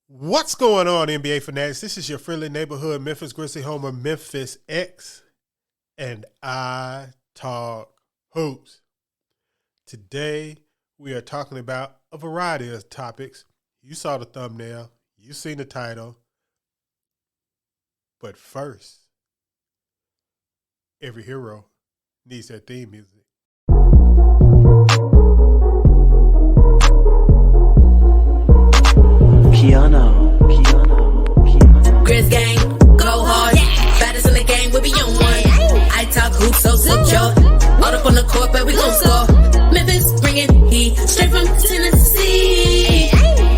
What's going on, NBA fanatics? This is your friendly neighborhood Memphis Grizzly homer, Memphis X, and I talk hoops. Today, we are talking about a variety of topics. You saw the thumbnail. You seen the title. But first, every hero needs their theme music. KeyAno. Grizz gang, go hard. Baddest in the game, we be on one. I talk hoops so secure. All up on the court, but we gon' score. Memphis bringing heat straight from Tennessee.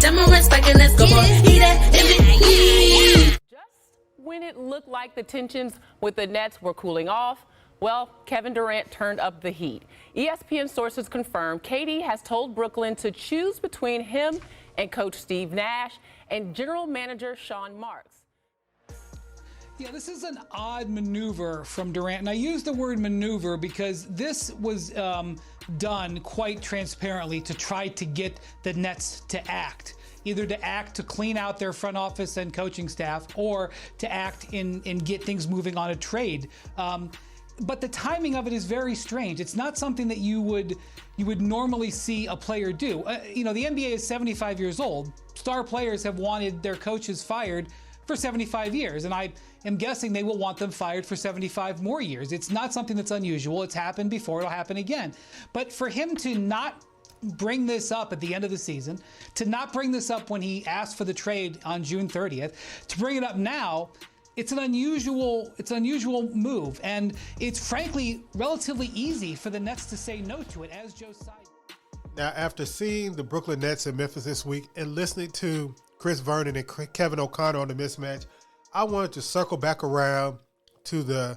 Demorant spiking, let's go for he that MVP. Just when it looked like the tensions with the Nets were cooling off, well, Kevin Durant turned up the heat. ESPN sources confirm KD has told Brooklyn to choose between him and Coach Steve Nash and General Manager Sean Marks. Yeah, this is an odd maneuver from Durant. And I use the word maneuver because this was done quite transparently to try to get the Nets to act. Either to act to clean out their front office and coaching staff, or to act in get things moving on a trade. But the timing of it is very strange. It's not something that you would normally see a player do. The NBA is 75 years old. Star players have wanted their coaches fired for 75 years, and I am guessing they will want them fired for 75 more years. It's not something that's unusual. It's happened before. It'll happen again. But for him to not bring this up at the end of the season, to not bring this up when he asked for the trade on June 30th, to bring it up now, it's an unusual move, and it's frankly relatively easy for the Nets to say no to it, as Joe cited. Now, after seeing the Brooklyn Nets in Memphis this week and listening to Chris Vernon and Kevin O'Connor on the mismatch, I wanted to circle back around to the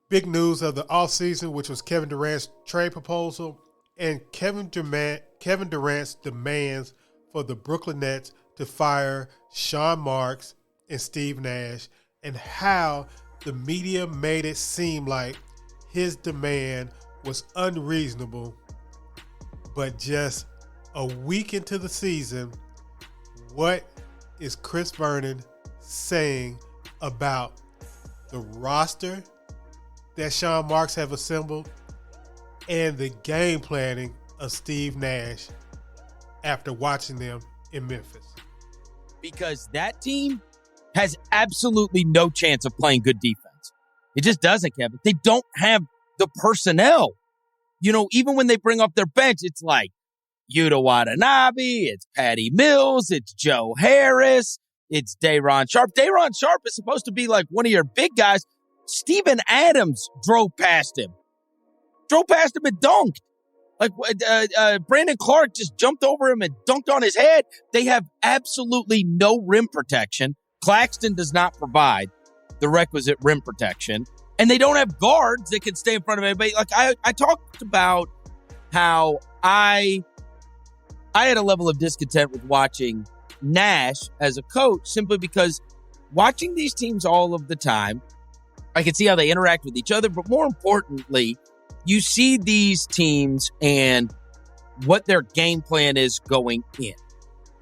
big news of the offseason, which was Kevin Durant's trade proposal and Kevin Durant's demands for the Brooklyn Nets to fire Sean Marks and Steve Nash, and how the media made it seem like his demand was unreasonable. But just a week into the season, what is Chris Vernon saying about the roster that Sean Marks have assembled and the game planning of Steve Nash after watching them in Memphis? Because that team has absolutely no chance of playing good defense. It just doesn't, Kevin. They don't have the personnel. Even when they bring up their bench, it's like Yuta Watanabe, it's Patty Mills, it's Joe Harris, it's Day'Ron Sharpe. Day'Ron Sharpe is supposed to be like one of your big guys. Steven Adams drove past him and dunked. Brandon Clark just jumped over him and dunked on his head. They have absolutely no rim protection. Claxton does not provide the requisite rim protection, and they don't have guards that can stay in front of anybody. I talked about how I had a level of discontent with watching Nash as a coach simply because watching these teams all of the time, I can see how they interact with each other, but more importantly, you see these teams and what their game plan is going in.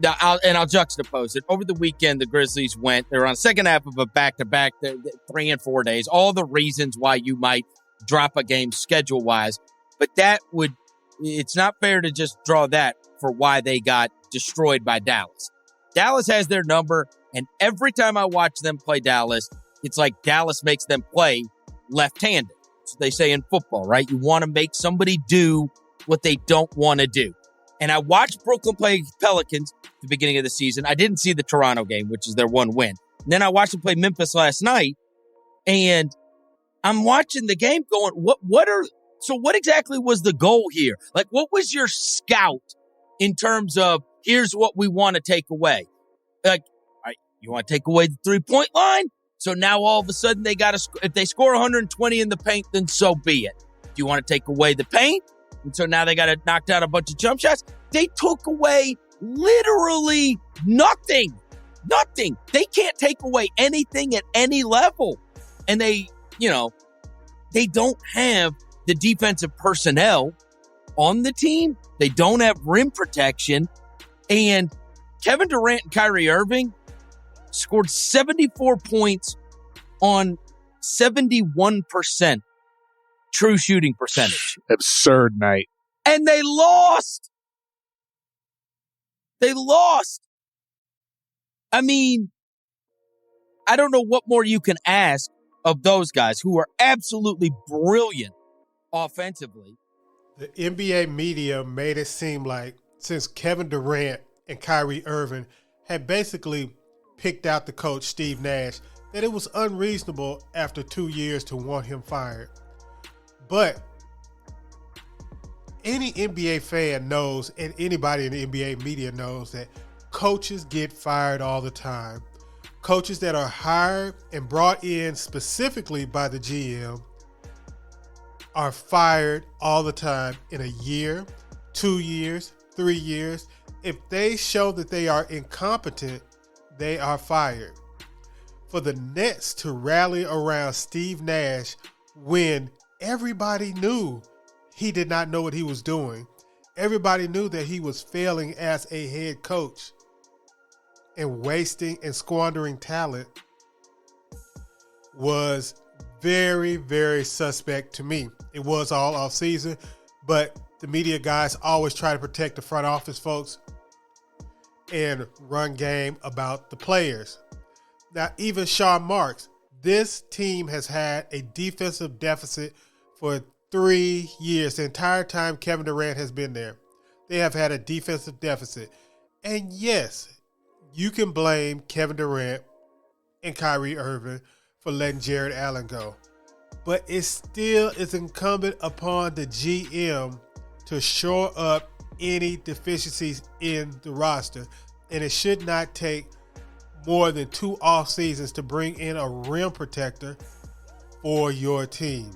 Now, I'll juxtapose it. Over the weekend, the Grizzlies they were on the second half of a back-to-back, 3 and 4 days. All the reasons why you might drop a game schedule-wise. But it's not fair to just draw that for why they got destroyed by Dallas. Dallas has their number, and every time I watch them play Dallas, it's like Dallas makes them play left-handed. That's what they say in football, right? You want to make somebody do what they don't want to do. And I watched Brooklyn play Pelicans at the beginning of the season. I didn't see the Toronto game, which is their one win. And then I watched them play Memphis last night, and I'm watching the game going, what exactly was the goal here? Like, what was your scout in terms of, here's what we want to take away? Like, you want to take away the 3-point line? So now all of a sudden if they score 120 in the paint, then so be it. Do you want to take away the paint? And so now they got to knock down a bunch of jump shots. They took away literally nothing. Nothing. They can't take away anything at any level. And they don't have the defensive personnel on the team. They don't have rim protection. And Kevin Durant and Kyrie Irving scored 74 points on 71% true shooting percentage. Absurd night. And they lost. They lost. I mean, I don't know what more you can ask of those guys who are absolutely brilliant offensively. The NBA media made it seem like since Kevin Durant and Kyrie Irving had basically picked out the coach, Steve Nash, that it was unreasonable after 2 years to want him fired. But any NBA fan knows, and anybody in the NBA media knows, that coaches get fired all the time. Coaches that are hired and brought in specifically by the GM are fired all the time in a year, 2 years, 3 years. If they show that they are incompetent, they are fired. For the Nets to rally around Steve Nash when everybody knew he did not know what he was doing. Everybody knew that he was failing as a head coach and wasting and squandering talent was very, very suspect to me. It was all off season, but the media guys always try to protect the front office folks and run game about the players. Now, even Sean Marks, this team has had a defensive deficit for 3 years. The entire time Kevin Durant has been there, they have had a defensive deficit. And yes, you can blame Kevin Durant and Kyrie Irving for letting Jared Allen go. But it still is incumbent upon the GM to shore up any deficiencies in the roster. And it should not take more than 2 off seasons to bring in a rim protector for your team.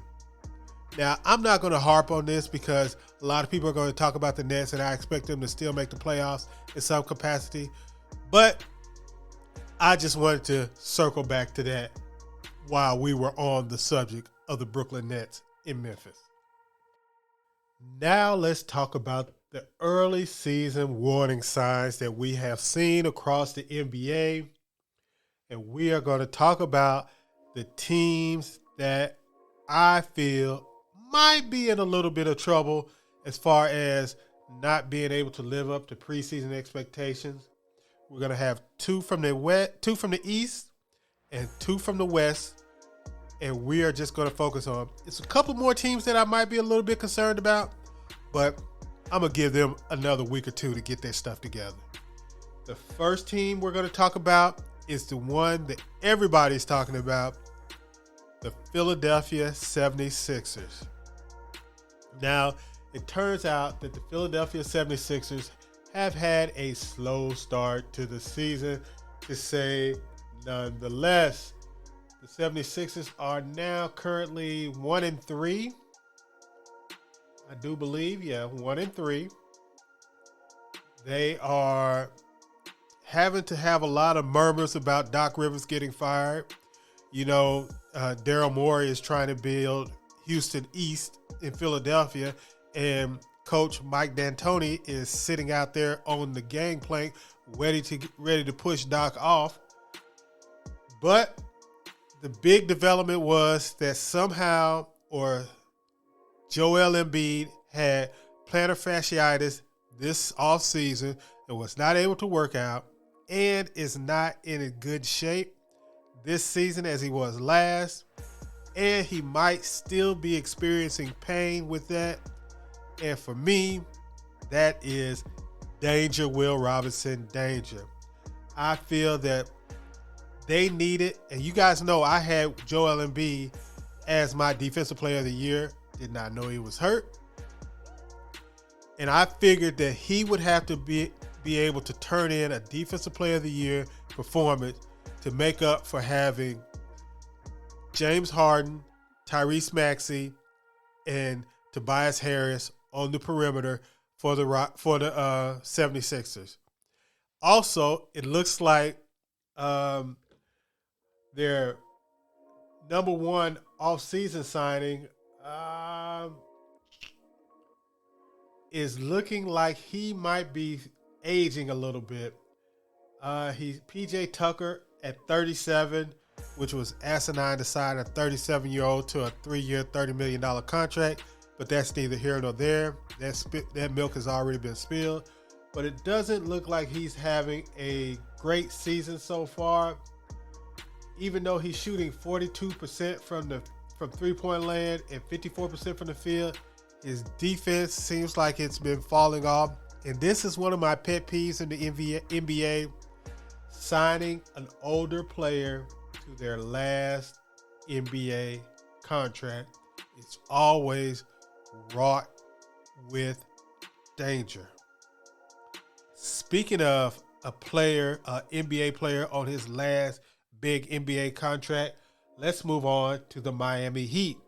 Now, I'm not going to harp on this because a lot of people are going to talk about the Nets, and I expect them to still make the playoffs in some capacity. But I just wanted to circle back to that while we were on the subject of the Brooklyn Nets in Memphis. Now let's talk about the early season warning signs that we have seen across the NBA. And we are going to talk about the teams that I feel might be in a little bit of trouble as far as not being able to live up to preseason expectations. We're going to have 2 from the East and 2 from the West. And we are just going to focus on, it's a couple more teams that I might be a little bit concerned about, but I'm going to give them another week or 2 to get their stuff together. The first team we're going to talk about is the one that everybody's talking about, the Philadelphia 76ers. Now, it turns out that the Philadelphia 76ers have had a slow start to the season, to say nonetheless. The 76ers are now currently 1-3. I do believe, 1-3. They are having to have a lot of murmurs about Doc Rivers getting fired. You know, Daryl Morey is trying to build Houston East in Philadelphia, and Coach Mike D'Antoni is sitting out there on the gangplank, ready to push Doc off. But the big development was that somehow, or Joel Embiid had plantar fasciitis this offseason and was not able to work out, and is not in a good shape this season as he was last. And he might still be experiencing pain with that. And for me, that is danger, Will Robinson, danger. I feel that they need it. And you guys know I had Joel Embiid as my defensive player of the year. Did not know he was hurt. And I figured that he would have to be able to turn in a defensive player of the year performance to make up for having James Harden, Tyrese Maxey, and Tobias Harris on the perimeter for the 76ers. Also, it looks like their number one off-season signing is looking like he might be aging a little bit. He's PJ Tucker at 37, which was asinine to sign a 37-year-old to a 3-year, $30 million contract. But that's neither here nor there. That milk has already been spilled. But it doesn't look like he's having a great season so far. Even though he's shooting 42% from three-point land and 54% from the field, his defense seems like it's been falling off. And this is one of my pet peeves in the NBA, signing an older player to their last NBA contract. It's always wrought with danger. Speaking of an NBA player on his last big NBA contract, let's move on to the Miami Heat,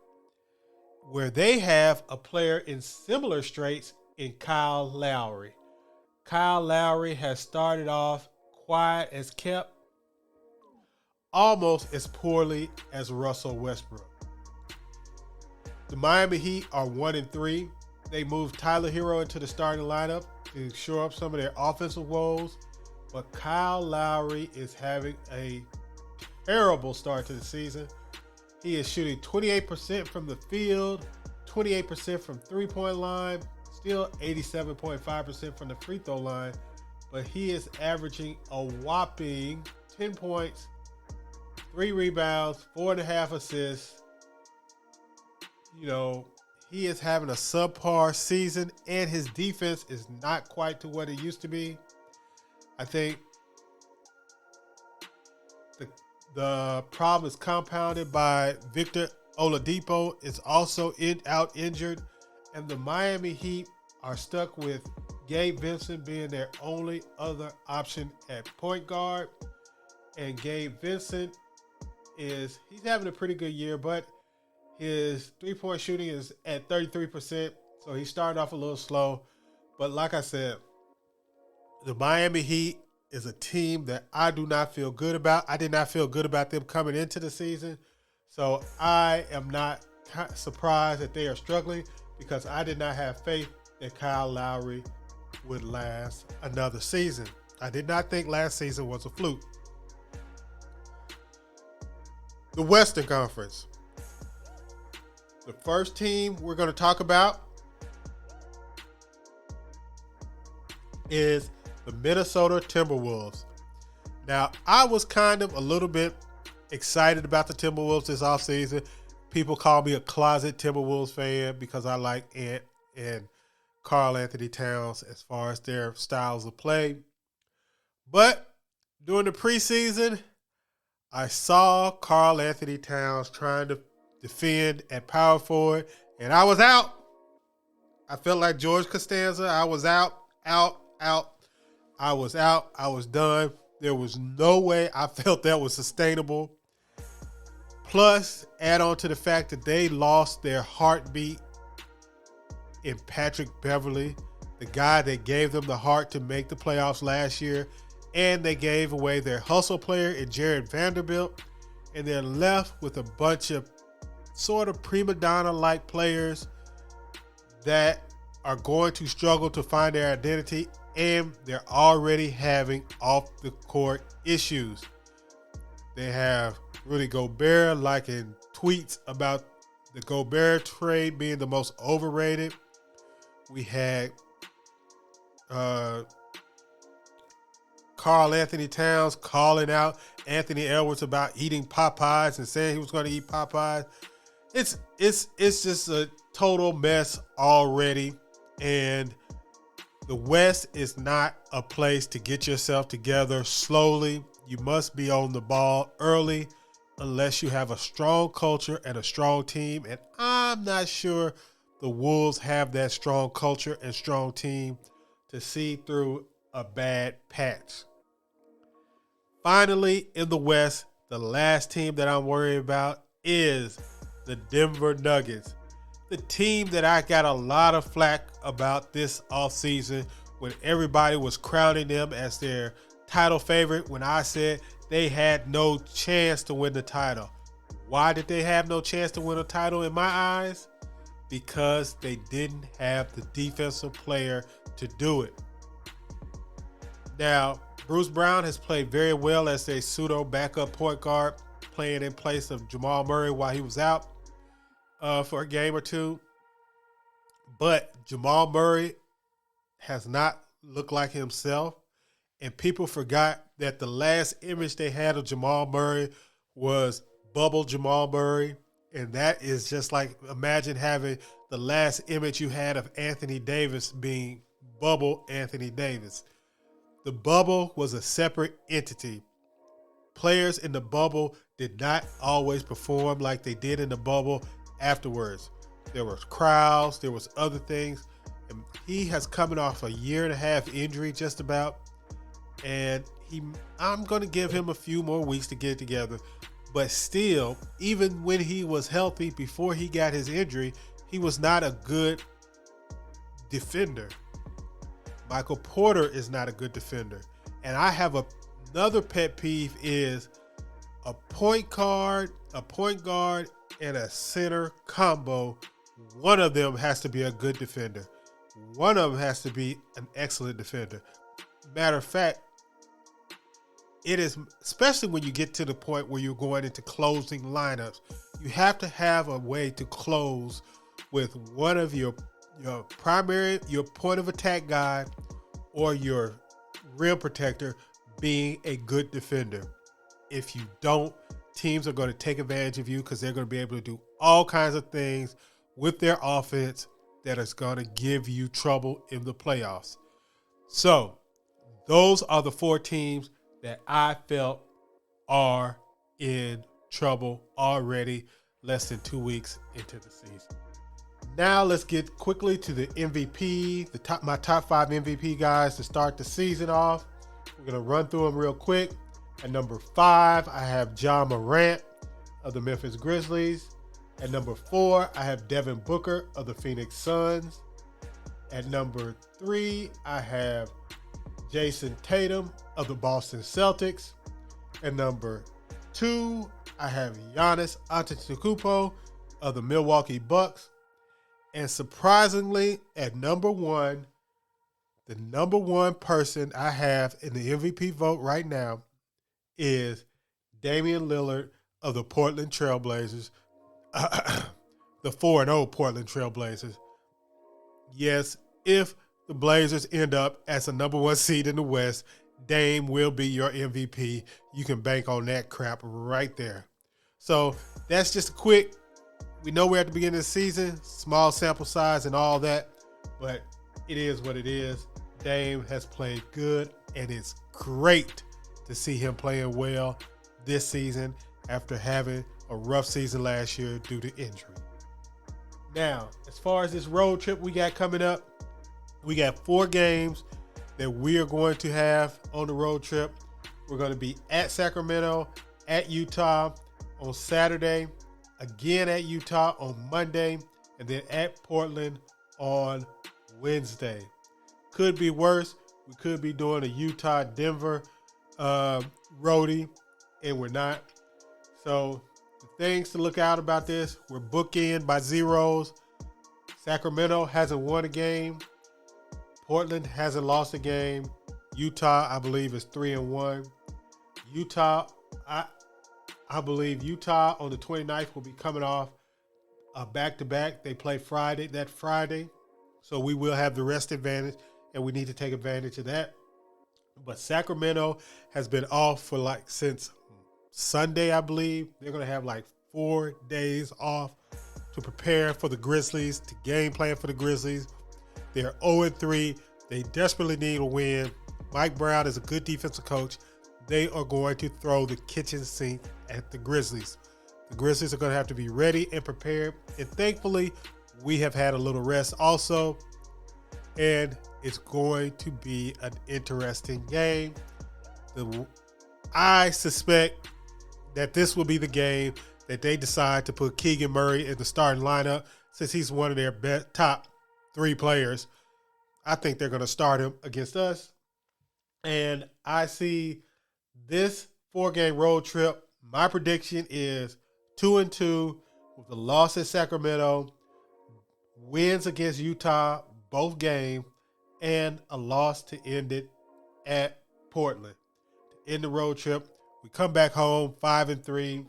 where they have a player in similar straits in Kyle Lowry. Kyle Lowry has started off quiet as kept, almost as poorly as Russell Westbrook. The Miami Heat are 1-3. They moved Tyler Hero into the starting lineup to shore up some of their offensive woes, but Kyle Lowry is having a terrible start to the season. He is shooting 28% from the field, 28% from three-point line, still 87.5% from the free throw line, but he is averaging a whopping 10 points, 3 rebounds, 4.5 assists. He is having a subpar season, and his defense is not quite to what it used to be. I think the problem is compounded by Victor Oladipo is also out injured, and the Miami Heat are stuck with Gabe Vincent being their only other option at point guard. And Gabe Vincent he's having a pretty good year, but his three-point shooting is at 33%, so he started off a little slow. But like I said, the Miami Heat is a team that I do not feel good about. I did not feel good about them coming into the season, so I am not surprised that they are struggling because I did not have faith that Kyle Lowry would last another season. I did not think last season was a fluke. The Western Conference. The first team we're going to talk about is the Minnesota Timberwolves. Now, I was kind of a little bit excited about the Timberwolves this offseason. People call me a closet Timberwolves fan because I like Ant and Karl Anthony Towns as far as their styles of play. But during the preseason, I saw Karl Anthony Towns trying to defend at power forward, and I was out. I felt like George Costanza. I was out. I was out. I was done. There was no way I felt that was sustainable. Plus, add on to the fact that they lost their heartbeat in Patrick Beverley, the guy that gave them the heart to make the playoffs last year, and they gave away their hustle player in Jared Vanderbilt, and they're left with a bunch of sort of prima donna-like players that are going to struggle to find their identity, and they're already having off-the-court issues. They have Rudy Gobert liking tweets about the Gobert trade being the most overrated. We had Karl Anthony Towns calling out Anthony Edwards about eating Popeyes and saying he was going to eat Popeyes. It's just a total mess already, and the West is not a place to get yourself together slowly. You must be on the ball early unless you have a strong culture and a strong team, and I'm not sure the Wolves have that strong culture and strong team to see through a bad patch. Finally, in the West, the last team that I'm worried about is the Denver Nuggets, the team that I got a lot of flack about this offseason when everybody was crowning them as their title favorite when I said they had no chance to win the title. Why did they have no chance to win a title in my eyes? Because they didn't have the defensive player to do it. Now, Bruce Brown has played very well as a pseudo backup point guard, playing in place of Jamal Murray while he was out for a game or two. But Jamal Murray has not looked like himself. And people forgot that the last image they had of Jamal Murray was bubble Jamal Murray. And that is just like, imagine having the last image you had of Anthony Davis being bubble Anthony Davis. The bubble was a separate entity. Players in the bubble did not always perform like they did in the bubble afterwards. There was crowds, there was other things. And he has coming off a 1.5 year injury just about. And I'm going to give him a few more weeks to get it together. But still, even when he was healthy before he got his injury, he was not a good defender. Michael Porter is not a good defender. And I have another pet peeve is a point guard, and a center combo. One of them has to be a good defender. One of them has to be an excellent defender. Matter of fact, it is, especially when you get to the point where you're going into closing lineups, you have to have a way to close with one of your primary, your point of attack guy or your rim protector being a good defender. If you don't, teams are going to take advantage of you because they're going to be able to do all kinds of things with their offense that is going to give you trouble in the playoffs. So those are the 4 teams that I felt are in trouble already, less than 2 weeks into the season. Now let's get quickly to the MVP, my top 5 MVP guys to start the season off. We're going to run through them real quick. At number 5, I have John Morant of the Memphis Grizzlies. At number 4, I have Devin Booker of the Phoenix Suns. At number 3, I have Jason Tatum of the Boston Celtics. At number 2, I have Giannis Antetokounmpo of the Milwaukee Bucks. And surprisingly, at number 1, the number 1 person I have in the MVP vote right now is Damian Lillard of the Portland Trailblazers, the 4-0 Portland Trailblazers. Yes, if the Blazers end up as a number 1 seed in the West, Dame will be your MVP. You can bank on that crap right there. So that's just a quick. We know we're at the beginning of the season, small sample size and all that, but it is what it is. Dame has played good, and it's great to see him playing well this season after having a rough season last year due to injury. Now, as far as this road trip we got coming up, we got 4 games that we are going to have on the road trip. We're going to be at Sacramento, at Utah on Saturday, again at Utah on Monday, and then at Portland on Wednesday. Could be worse. We could be doing a Utah-Denver roadie, and we're not. So the things to look out about this, we're bookend by zeros. Sacramento hasn't won a game. Portland hasn't lost a game. Utah, I believe, is 3-1. Utah, I believe Utah on the 29th will be coming off a back-to-back. They play that Friday. So we will have the rest advantage, and we need to take advantage of that. But Sacramento has been off for since Sunday, I believe. They're going to have 4 days off to prepare for the Grizzlies, to game plan for the Grizzlies. They're 0-3. They desperately need a win. Mike Brown is a good defensive coach. They are going to throw the kitchen sink at the Grizzlies. The Grizzlies are going to have to be ready and prepared. And thankfully, we have had a little rest also. And it's going to be an interesting game. I suspect that this will be the game that they decide to put Keegan Murray in the starting lineup, since he's one of their top 3 players. I think they're going to start him against us. And I see this 4-game road trip. My prediction is 2-2 with a loss at Sacramento, wins against Utah, both games, and a loss to end it at Portland. in the road trip. We come back home 5-3.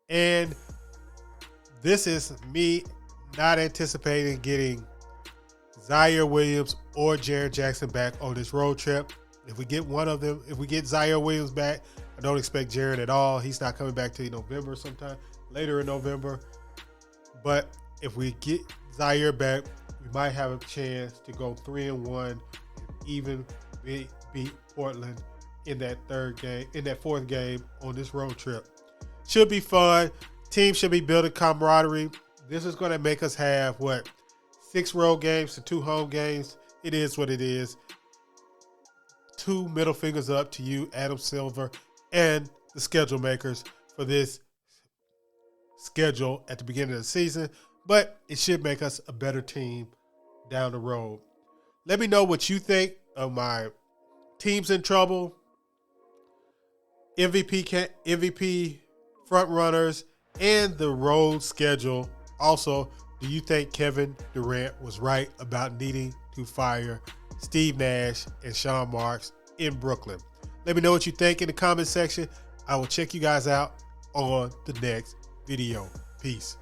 And this is me not anticipating getting Zaire Williams or Jaren Jackson back on this road trip. If we get one of them, if we get Zaire Williams back, I don't expect Jaren at all. He's not coming back till November sometime, later in November. But if we get Zaire back, we might have a chance to go 3-1 and even beat Portland in that fourth game on this road trip. Should be fun. Team should be building camaraderie. This is going to make us have 6 road games to 2 home games. It is what it is. 2 middle fingers up to you, Adam Silver, and the schedule makers for this schedule at the beginning of the season. But it should make us a better team down the road. Let me know what you think of my teams in trouble, MVP front runners, and the road schedule. Also, do you think Kevin Durant was right about needing to fire Steve Nash and Sean Marks in Brooklyn? Let me know what you think in the comment section. I will check you guys out on the next video. Peace.